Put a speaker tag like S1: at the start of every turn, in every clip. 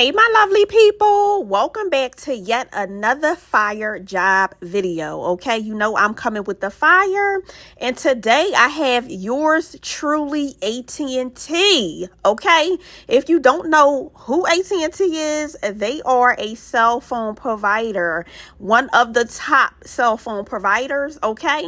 S1: Hey, my lovely people, welcome back to yet another fire job video. Okay, you know I'm coming with the fire, and today I have yours truly, AT&T. Okay, if you don't know who AT&T is, they are a cell phone provider, one of the top cell phone providers. Okay,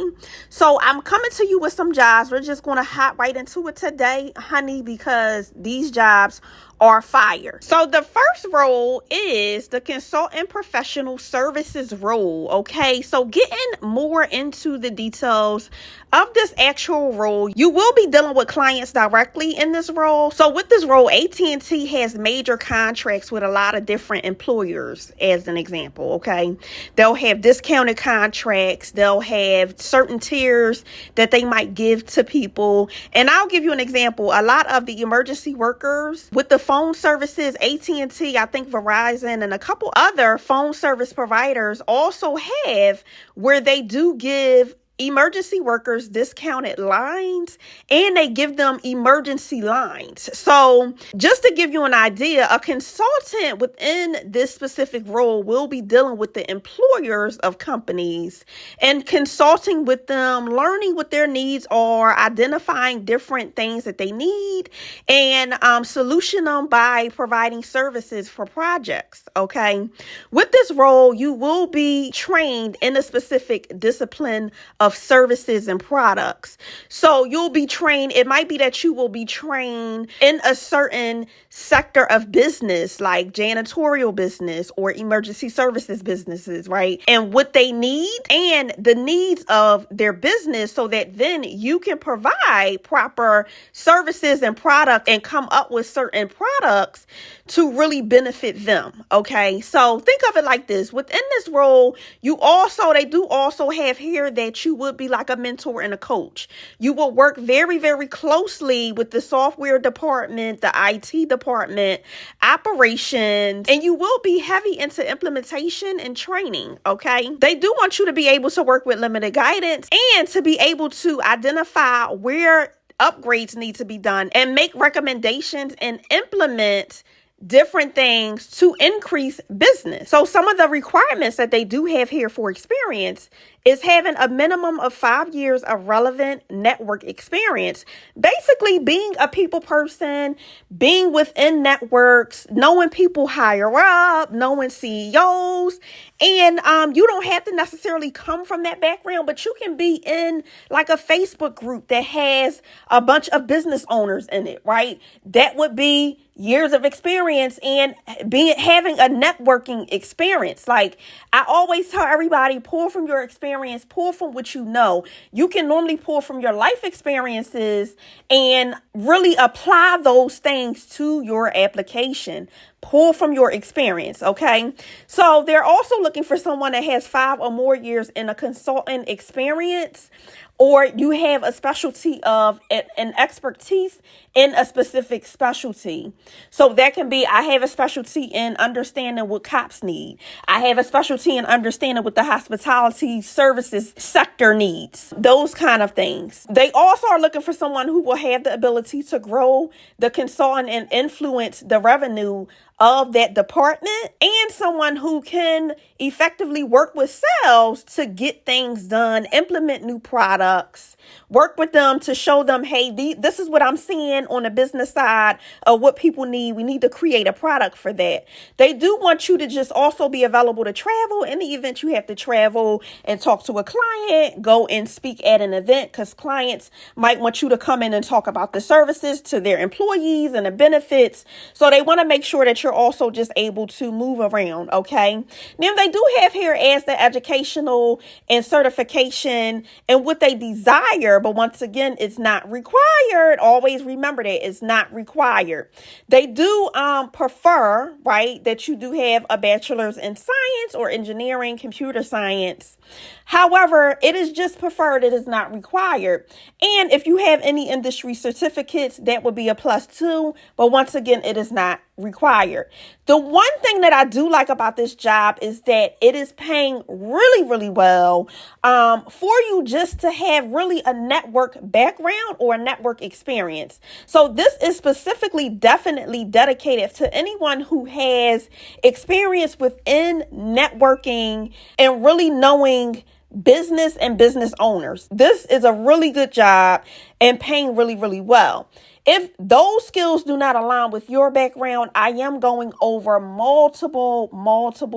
S1: so I'm coming to you with some jobs. We're just going to hop right into it today, honey, because these jobs are fire. So the first role is the consultant professional services role. Okay, so getting more into the details of this actual role, you will be dealing with clients directly in this role. So with this role, AT&T has major contracts with a lot of different employers, as an example. Okay, they'll have discounted contracts, they'll have certain tiers that they might give to people. And I'll give you an example. A lot of the emergency workers with the phone services, AT&T, I think Verizon, and a couple other phone service providers also have where they do give emergency workers discounted lines, and they give them emergency lines. So just to give you an idea, a consultant within this specific role will be dealing with the employers of companies and consulting with them, learning what their needs are, identifying different things that they need, and solution them by providing services for projects. Okay, with this role, you will be trained in a specific discipline of services and products. So you'll be trained. It might be that you will be trained in a certain sector of business, like janitorial business or emergency services businesses, right? And what they need and the needs of their business, so that then you can provide proper services and products and come up with certain products to really benefit them. Okay, so think of it like this. Within this role, they do also have here that you would be like a mentor and a coach. You will work very, very closely with the software department, the IT department, operations, and you will be heavy into implementation and training. Okay, they do want you to be able to work with limited guidance and to be able to identify where upgrades need to be done and make recommendations and implement different things to increase business. So some of the requirements that they do have here for experience is having a minimum of 5 years of relevant network experience. Basically being a people person, being within networks, knowing people higher up, knowing CEOs. And you don't have to necessarily come from that background, but you can be in like a Facebook group that has a bunch of business owners in it, right? That would be years of experience and having a networking experience. Like I always tell everybody, pull from your experience, pull from what you know. You can normally pull from your life experiences and really apply those things to your application. Pull from your experience. Okay. So they're also looking for someone that has 5 or more years in a consultant experience, or you have a specialty of an expertise in a specific specialty. So that can be, I have a specialty in understanding what cops need. I have a specialty in understanding what the hospitality services sector needs. Those kind of things. They also are looking for someone who will have the ability to grow the consultant and influence the revenue of that department, and someone who can effectively work with sales to get things done, implement new products, work with them to show them, hey, this is what I'm seeing on the business side of what people need. We need to create a product for that. They do want you to just also be available to travel in the event you have to travel and talk to a client, go and speak at an event, because clients might want you to come in and talk about the services to their employees and the benefits. So they want to make sure that you're also just able to move around. Okay. Now they do have here as the educational and certification and what they desire, but once again, it's not required. Always remember that it's not required. They do prefer, right, that you do have a bachelor's in science or engineering, computer science. However, it is just preferred. It is not required. And if you have any industry certificates, that would be a plus too. But once again, it is not required. The one thing that I do like about this job is that it is paying really, really well for you just to have really a network background or a network experience. So this is specifically definitely dedicated to anyone who has experience within networking and really knowing business and business owners. This is a really good job and paying really, really well. If those skills do not align with your background, I am going over multiple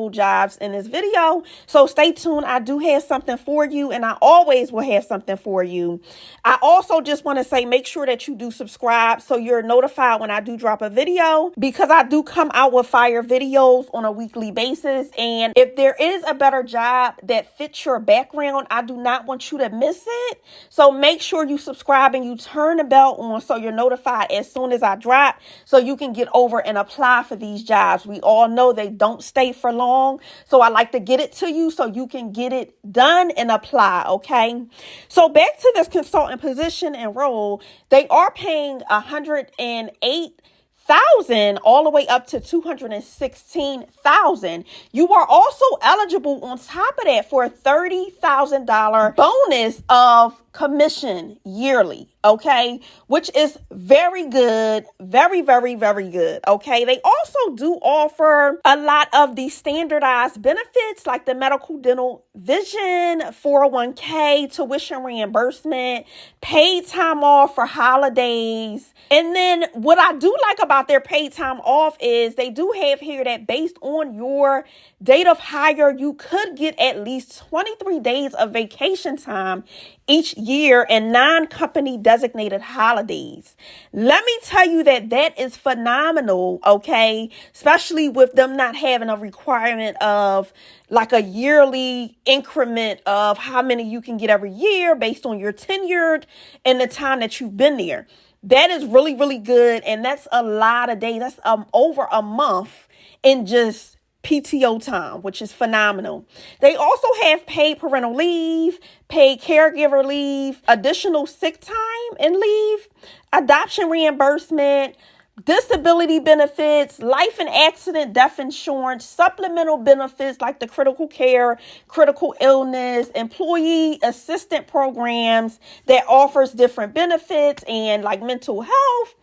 S1: jobs in this video. So stay tuned. I do have something for you, and I always will have something for you. I also just want to say, make sure that you do subscribe so you're notified when I do drop a video, because I do come out with fire videos on a weekly basis. And if there is a better job that fits your background, I do not want you to miss it. So make sure you subscribe and you turn the bell on so you're notified as soon as I drop, so you can get over and apply for these jobs. We all know they don't stay for long, so I like to get it to you so you can get it done and apply. Okay, so back to this consultant position and role. They are paying $108,000 all the way up to $216,000. You are also eligible on top of that for a $30,000 bonus of commission yearly, okay, which is very good, very good. Okay, they also do offer a lot of the standardized benefits like the medical, dental, vision, 401k, tuition reimbursement, paid time off for holidays. And then what I do like about their paid time off is they do have here that based on your date of hire, you could get at least 23 days of vacation time each year and non-company designated holidays. Let me tell you that is phenomenal, okay? Especially with them not having a requirement of like a yearly increment of how many you can get every year based on your tenure and the time that you've been there. That is really, really good. And that's a lot of days. That's over a month in just PTO time, which is phenomenal. They also have paid parental leave, paid caregiver leave, additional sick time and leave, adoption reimbursement, disability benefits, life and accident death insurance, supplemental benefits like the critical care, critical illness, employee assistant programs that offers different benefits and like mental health.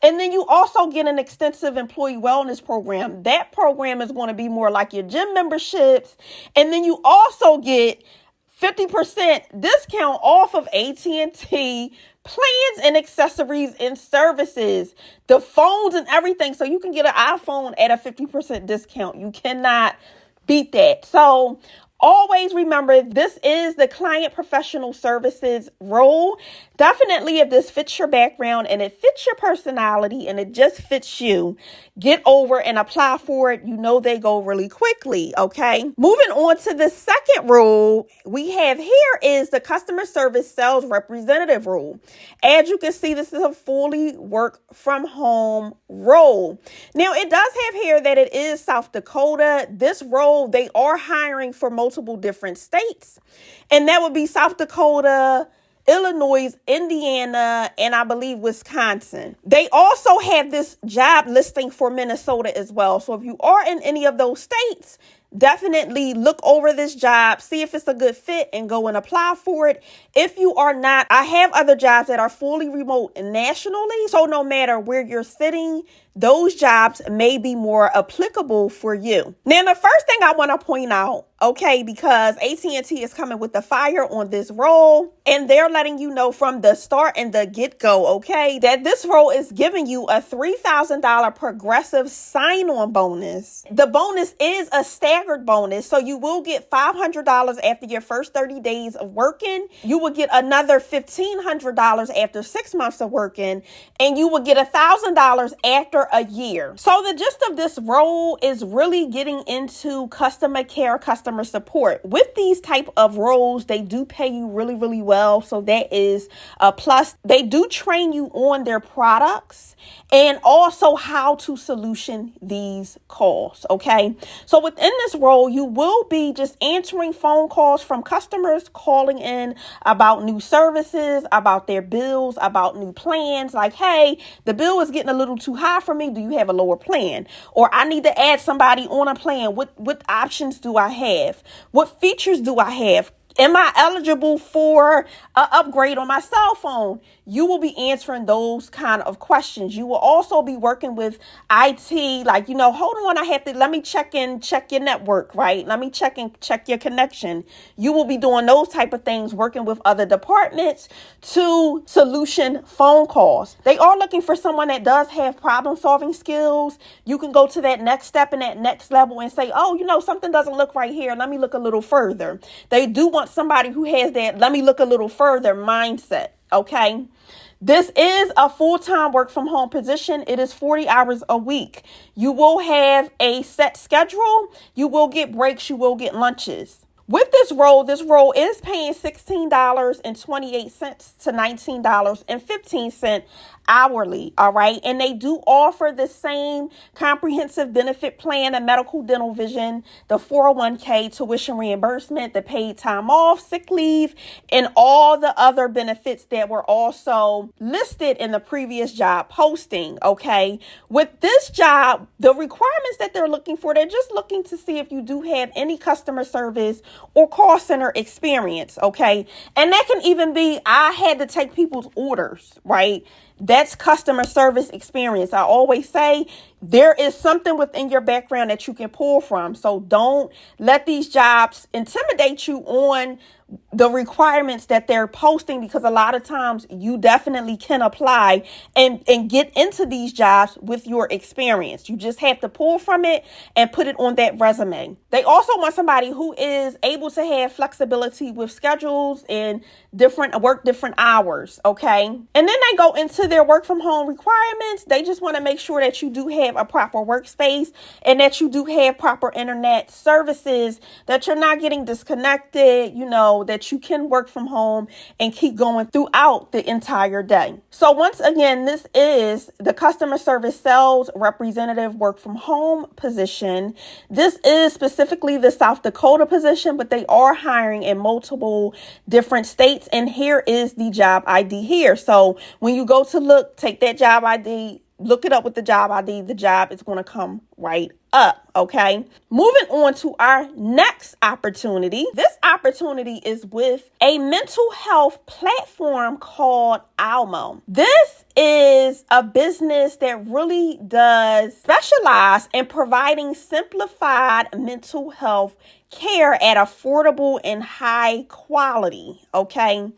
S1: And then you also get an extensive employee wellness program. That program is going to be more like your gym memberships. And then you also get 50% discount off of AT&T plans and accessories and services, the phones and everything. So you can get an iPhone at a 50% discount. You cannot beat that. So always remember, this is the client professional services role. Definitely, if this fits your background and it fits your personality and it just fits you, get over and apply for it. You know they go really quickly, okay? Moving on to the second role we have here is the customer service sales representative role. As you can see, this is a fully work from home role. Now, it does have here that it is South Dakota. This role, they are hiring for multiple different states, and that would be South Dakota, Illinois, Indiana, and I believe Wisconsin. They also have this job listing for Minnesota as well. So if you are in any of those states, definitely look over this job, see if it's a good fit, and go and apply for it. If you are not, I have other jobs that are fully remote nationally. So no matter where you're sitting, those jobs may be more applicable for you. Now, the first thing I want to point out, okay, because AT&T is coming with the fire on this role, and they're letting you know from the start and the get-go, okay, that this role is giving you a $3,000 progressive sign-on bonus. The bonus is a staggered bonus, so you will get $500 after your first 30 days of working. You will get another $1,500 after 6 months of working, and you will get $1,000 after a year. So the gist of this role is really getting into customer care, customer support. With these type of roles, they do pay you really, really well. So that is a plus. They do train you on their products and also how to solution these calls. Okay. So within this this role, you will be just answering phone calls from customers calling in about new services, about their bills, about new plans. Like, hey, the bill is getting a little too high for me. Do you have a lower plan? Or I need to add somebody on a plan. What options do I have? What features do I have? Am I eligible for an upgrade on my cell phone? You will be answering those kind of questions. You will also be working with IT, like, hold on, let me check your network, right? Let me check your connection. You will be doing those type of things, working with other departments to solution phone calls. They are looking for someone that does have problem solving skills. You can go to that next step and that next level and say, oh, something doesn't look right here. Let me look a little further. They do want somebody who has that let me look a little further mindset. Okay. This is a full-time work from home position. It is 40 hours a week. You will have a set schedule. You will get breaks. You will get lunches. With this role is paying $16.28 to $19.15 hourly. All right. And they do offer the same comprehensive benefit plan, and medical, dental, vision, the 401k, tuition reimbursement, the paid time off, sick leave, and all the other benefits that were also listed in the previous job posting. Okay. With this job, the requirements that they're looking for, they're just looking to see if you do have any customer service or call center experience. Okay. And that can even be, I had to take people's orders, right? That's customer service experience. I always say there is something within your background that you can pull from. So don't let these jobs intimidate you on the requirements that they're posting, because a lot of times you definitely can apply and get into these jobs with your experience. You just have to pull from it and put it on that resume. They also want somebody who is able to have flexibility with schedules and different hours. Okay. And then they go into their work from home requirements. They just want to make sure that you do have a proper workspace and that you do have proper internet services, that you're not getting disconnected, that you can work from home and keep going throughout the entire day. So once again, this is the customer service sales representative work from home position. This is specifically the South Dakota position, but they are hiring in multiple different states. And here is the job ID here. So when you go to look, take that job ID, look it up with the job ID. The job is going to come right up. Okay. Moving on to our next opportunity. This opportunity is with a mental health platform called Alma. This is a business that really does specialize in providing simplified mental health care at affordable and high quality. Okay.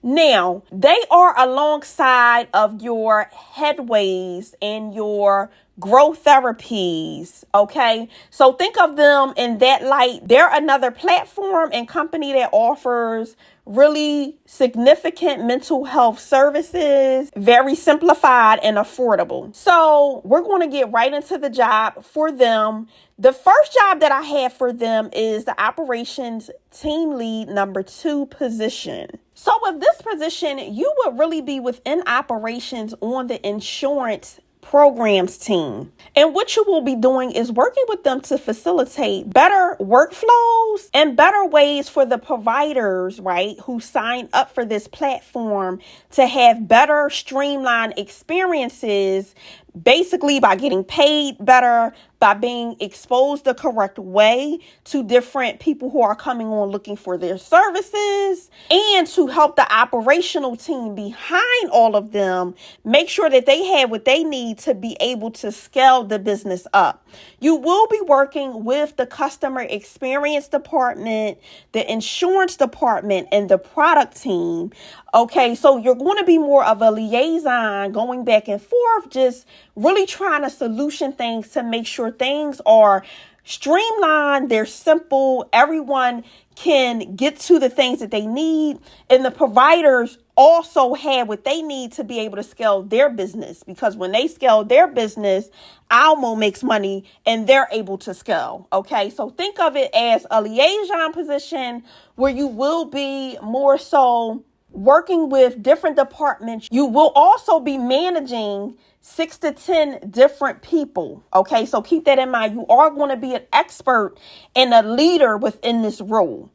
S1: Now, they are alongside of your headways and your growth therapies. Okay. So think of them in that light. They're another platform and company that offers really significant mental health services, very simplified and affordable. So we're going to get right into the job for them. The first job that I have for them is the operations team lead number 2 position. So with this position, you would really be within operations on the insurance programs team. And what you will be doing is working with them to facilitate better workflows and better ways for the providers, right, who sign up for this platform to have better streamlined experiences, basically by getting paid better, by being exposed the correct way to different people who are coming on looking for their services, and to help the operational team behind all of them make sure that they have what they need to be able to scale the business up. You will be working with the customer experience department, the insurance department, and the product team. Okay, so you're going to be more of a liaison, going back and forth, just really trying to solution things to make sure things are streamlined, they're simple, everyone can get to the things that they need, and the providers also have what they need to be able to scale their business, because when they scale their business, Alma makes money and they're able to scale. Okay, so think of it as a liaison position where you will be more so working with different departments. You will also be managing 6 to 10 different people. Okay, so keep that in mind. You are going to be an expert and a leader within this role.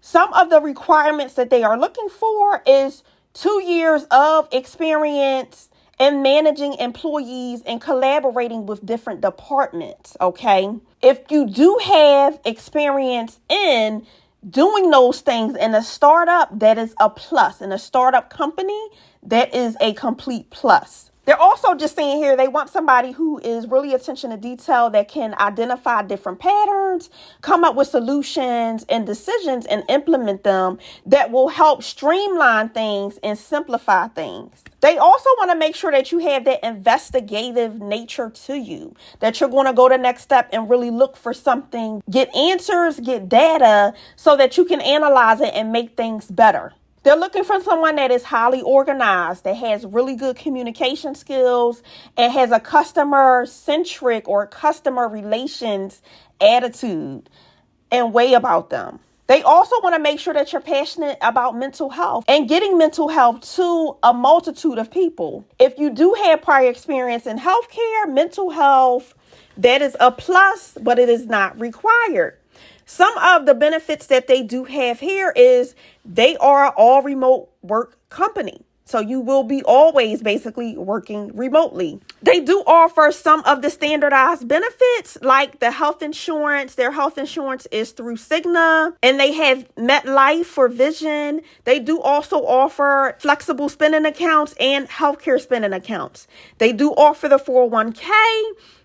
S1: Some of the requirements that they are looking for is 2 years of experience in managing employees and collaborating with different departments. Okay, if you do have experience in doing those things in a startup, that is a plus. In a startup company, that is a complete plus. They're also just saying here they want somebody who is really attention to detail, that can identify different patterns, come up with solutions and decisions and implement them, that will help streamline things and simplify things. They also want to make sure that you have that investigative nature to you, that you're going to go the next step and really look for something, get answers, get data so that you can analyze it and make things better. They're looking for someone that is highly organized, that has really good communication skills, and has a customer-centric or customer relations attitude and way about them. They also want to make sure that you're passionate about mental health and getting mental health to a multitude of people. If you do have prior experience in healthcare, mental health, that is a plus, but it is not required. Some of the benefits that they do have here is they are all remote work company. So you will be always basically working remotely. They do offer some of the standardized benefits like the health insurance. Their health insurance is through Cigna, and they have MetLife for vision. They do also offer flexible spending accounts and healthcare spending accounts. They do offer the 401k.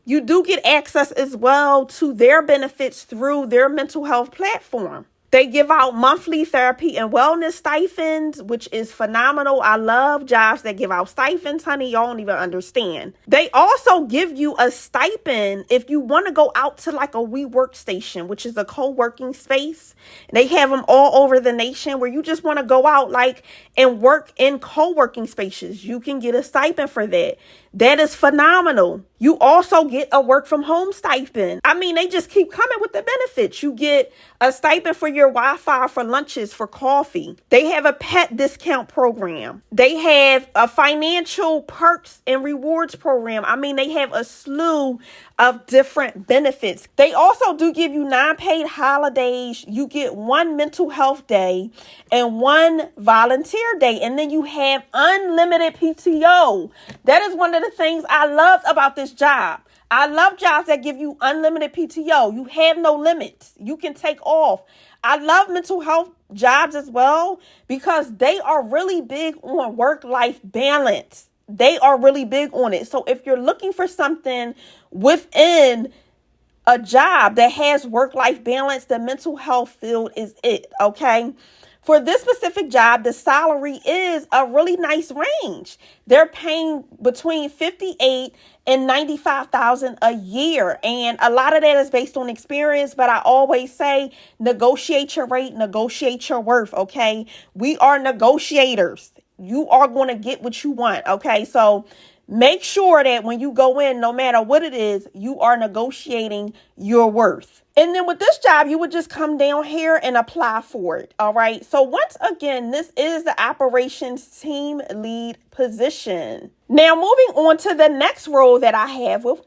S1: You do get access as well to their benefits through their mental health platform. They give out monthly therapy and wellness stipends, which is phenomenal. I love jobs that give out stipends, honey. Y'all don't even understand. They also give you a stipend if you want to go out to like a WeWork station, which is a co-working space. They have them all over the nation where you just want to go out like and work in co-working spaces. You can get a stipend for that. That is phenomenal. You also get a work from home stipend. I mean, they just keep coming with the benefits. You get a stipend for your Wi-Fi, for lunches, for coffee. They have a pet discount program. They have a financial perks and rewards program. I mean, they have a slew of different benefits. They also do give you non-paid holidays. You get 1 mental health day and 1 volunteer day. And then you have unlimited PTO. That is one of the things I love about this job. I love jobs that give you unlimited PTO. You have no limits. You can take off. I love mental health jobs as well because they are really big on work-life balance. They are really big on it. So if you're looking for something within a job that has work-life balance, the mental health field is it, okay? For this specific job, the salary is a really nice range. They're paying between $58,000 and $95,000 a year. And a lot of that is based on experience. But I always say, negotiate your rate, negotiate your worth. OK, we are negotiators. You are going to get what you want. OK, so make sure that when you go in, no matter what it is, you are negotiating your worth. And then with this job, you would just come down here and apply for it. All right. So once again, this is the operations team lead position. Now, moving on to the next role that I have with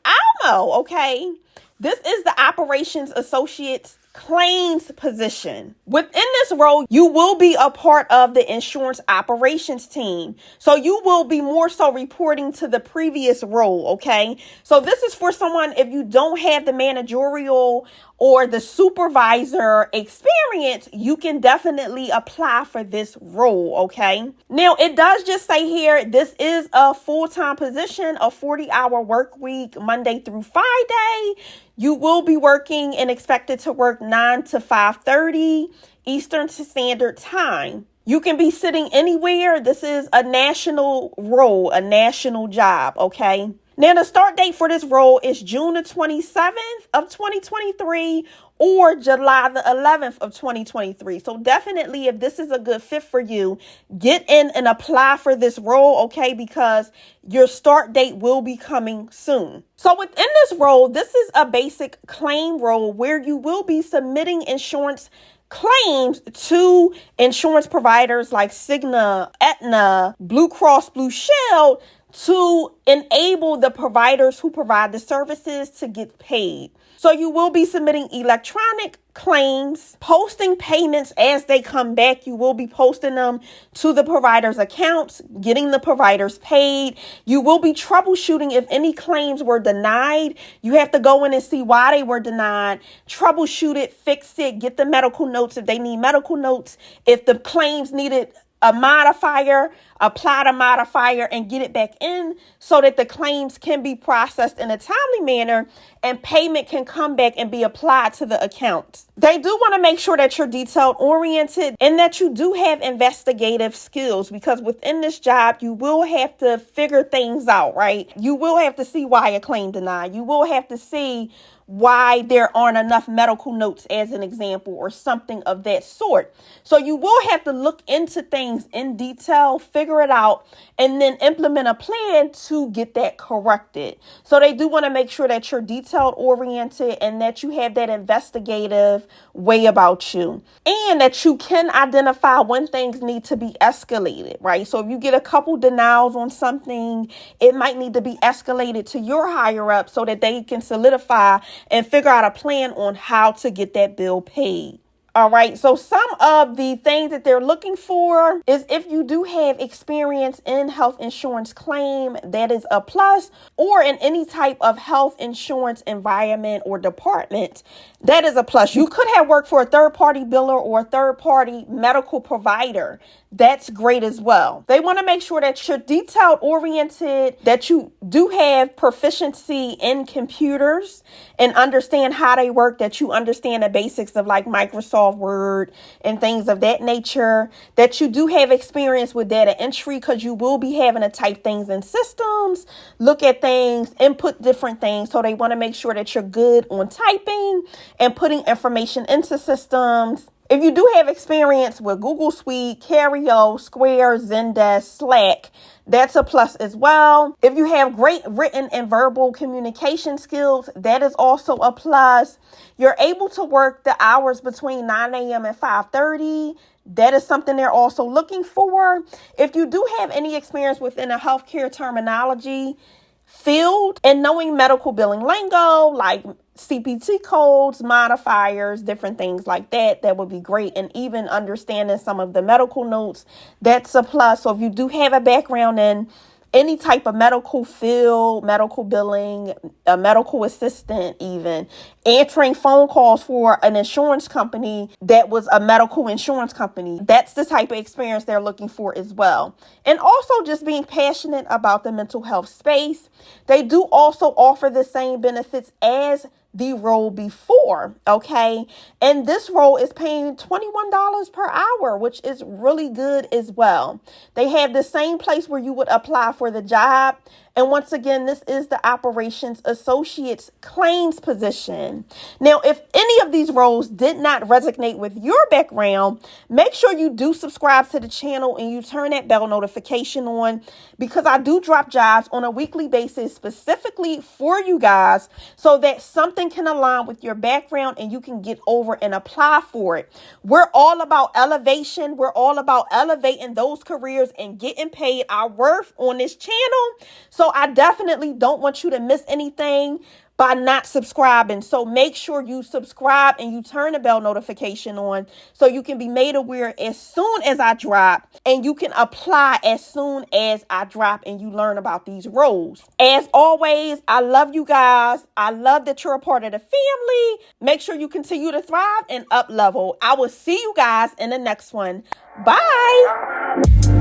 S1: Alma. Okay. This is the operations associates claims position. Within this role, you will be a part of the insurance operations team. So you will be more so reporting to the previous role. Okay. So this is for someone if you don't have the managerial or the supervisor experience, you can definitely apply for this role. Okay. Now it does just say here, this is a full-time position, a 40-hour work week, Monday through Friday. You will be working and expected to work 9 to 5:30 Eastern Standard Time. You can be sitting anywhere. This is a national role, a national job. Okay. Now, the start date for this role is June the 27th of 2023 or July the 11th of 2023. So definitely, if this is a good fit for you, get in and apply for this role, okay? Because your start date will be coming soon. So within this role, this is a basic claim role where you will be submitting insurance claims to insurance providers like Cigna, Aetna, Blue Cross Blue Shield to enable the providers who provide the services to get paid. So you will be submitting electronic claims, posting payments as they come back. You will be posting them to the provider's accounts, getting the providers paid. You will be troubleshooting if any claims were denied. You have to go in and see why they were denied, troubleshoot it, fix it, get the medical notes if they need medical notes. If the claims needed a modifier, apply the modifier and get it back in so that the claims can be processed in a timely manner and payment can come back and be applied to the accounts. They do want to make sure that you're detailed oriented and that you do have investigative skills, because within this job, you will have to figure things out, right? You will have to see why a claim denied. You will have to see why there aren't enough medical notes, as an example, or something of that sort. So you will have to look into things in detail, figure it out, and then implement a plan to get that corrected. So they do want to make sure that you're detailed oriented and that you have that investigative way about you, and that you can identify when things need to be escalated, right? So if you get a couple denials on something, it might need to be escalated to your higher up so that they can solidify and figure out a plan on how to get that bill paid. All right. So some of the things that they're looking for is if you do have experience in health insurance claim, that is a plus, or in any type of health insurance environment or department, that is a plus. You could have worked for a third-party biller or a third-party medical provider. That's great as well. They want to make sure that you're detailed oriented, that you do have proficiency in computers and understand how they work, that you understand the basics of like Microsoft Word and things of that nature, that you do have experience with data entry because you will be having to type things in systems, look at things, input different things. So they want to make sure that you're good on typing and putting information into systems. If you do have experience with Google Suite, Cario, Square, Zendesk, Slack, that's a plus as well. If you have great written and verbal communication skills, that is also a plus. You're able to work the hours between 9 a.m. and 5:30. That is something they're also looking for. If you do have any experience within a healthcare terminology field and knowing medical billing lingo like CPT codes, modifiers, different things like that, that would be great. And even understanding some of the medical notes, that's a plus. So if you do have a background in any type of medical field, medical billing, a medical assistant, even answering phone calls for an insurance company that was a medical insurance company, that's the type of experience they're looking for as well. And also just being passionate about the mental health space. They do also offer the same benefits as the role before, okay? And this role is paying $21 per hour, which is really good as well. They have the same place where you would apply for the job. And once again, this is the operations associate's claims position. Now, if any of these roles did not resonate with your background, make sure you do subscribe to the channel and you turn that bell notification on, because I do drop jobs on a weekly basis specifically for you guys so that something can align with your background and you can get over and apply for it. We're all about elevation. We're all about elevating those careers and getting paid our worth on this channel. So I definitely don't want you to miss anything by not subscribing. So make sure you subscribe and you turn the bell notification on so you can be made aware as soon as I drop, and you can apply as soon as I drop and you learn about these roles. As always, I love you guys. I love that you're a part of the family. Make sure you continue to thrive and up level. I will see you guys in the next one. Bye.